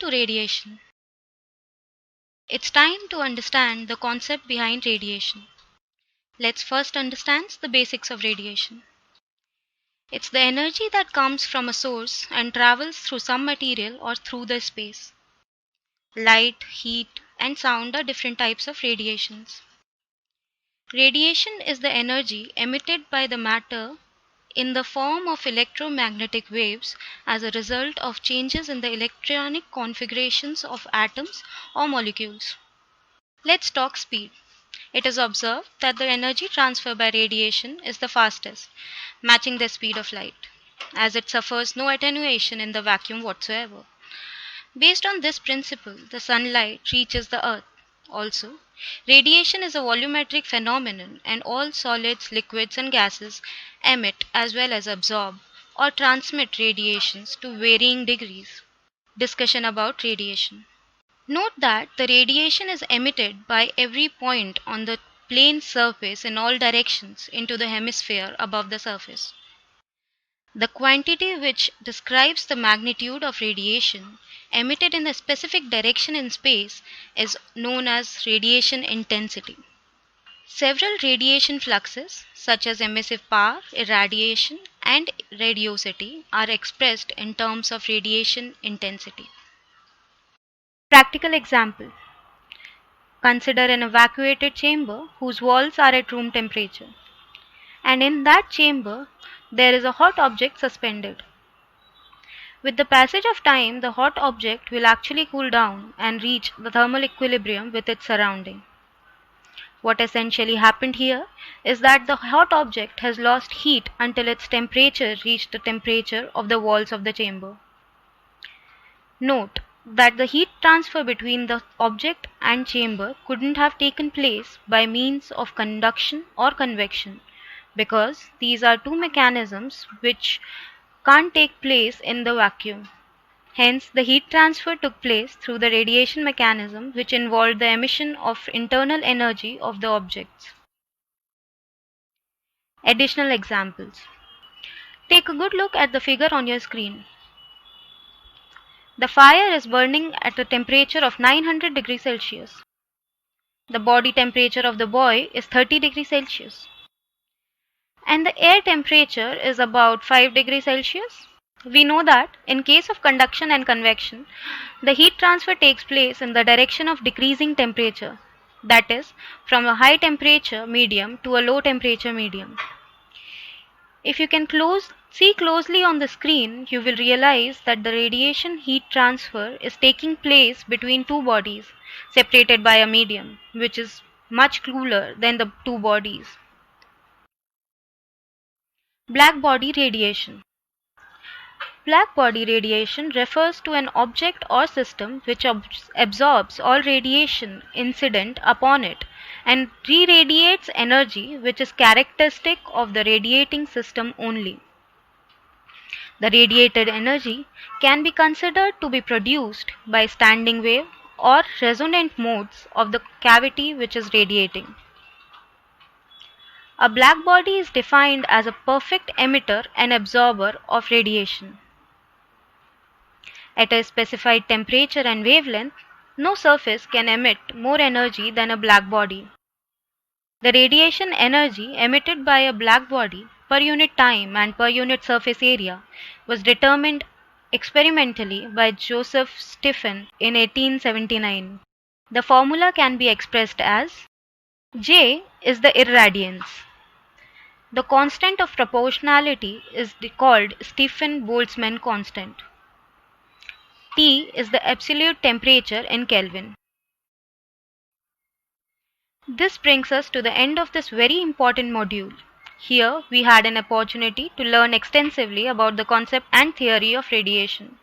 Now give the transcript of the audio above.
To radiation. It's time to understand the concept behind radiation. Let's first understand the basics of radiation. It's the energy that comes from a source and travels through some material or through the space. Light, heat, and sound are different types of radiations. Radiation is the energy emitted by the matter in the form of electromagnetic waves as a result of changes in the electronic configurations of atoms or molecules. Let's talk speed. It is observed that the energy transfer by radiation is the fastest, matching the speed of light, as it suffers no attenuation in the vacuum whatsoever. Based on this principle, the sunlight reaches the earth. Also, radiation is a volumetric phenomenon, and all solids, liquids, and gases emit as well as absorb or transmit radiations to varying degrees. Discussion about radiation. Note that the radiation is emitted by every point on the plane surface in all directions into the hemisphere above the surface. The quantity which describes the magnitude of radiation emitted in a specific direction in space is known as radiation intensity. Several radiation fluxes, such as emissive power, irradiation, and radiosity, are expressed in terms of radiation intensity. Practical example. Consider an evacuated chamber whose walls are at room temperature, and in that chamber there is a hot object suspended. With the passage of time, the hot object will actually cool down and reach the thermal equilibrium with its surrounding. What essentially happened here is that the hot object has lost heat until its temperature reached the temperature of the walls of the chamber. Note that the heat transfer between the object and chamber couldn't have taken place by means of conduction or convection, because these are two mechanisms which can't take place in the vacuum. Hence, the heat transfer took place through the radiation mechanism, which involved the emission of internal energy of the objects. Additional examples. Take a good look at the figure on your screen. The fire is burning at a temperature of 900 degrees Celsius. The body temperature of the boy is 30 degrees Celsius. And the air temperature is about 5 degrees Celsius. We know that in case of conduction and convection, the heat transfer takes place in the direction of decreasing temperature, that is, from a high temperature medium to a low temperature medium. If you can see closely on the screen, you will realize that the radiation heat transfer is taking place between two bodies separated by a medium, which is much cooler than the two bodies. Black body radiation. Black body radiation refers to an object or system which absorbs all radiation incident upon it and re-radiates energy which is characteristic of the radiating system only. The radiated energy can be considered to be produced by standing wave or resonant modes of the cavity which is radiating. A black body is defined as a perfect emitter and absorber of radiation. At a specified temperature and wavelength, no surface can emit more energy than a black body. The radiation energy emitted by a black body per unit time and per unit surface area was determined experimentally by Joseph Stephen in 1879. The formula can be expressed as J is the irradiance. The constant of proportionality is called Stephen-Boltzmann constant. T is the absolute temperature in Kelvin. This brings us to the end of this very important module. Here we had an opportunity to learn extensively about the concept and theory of radiation.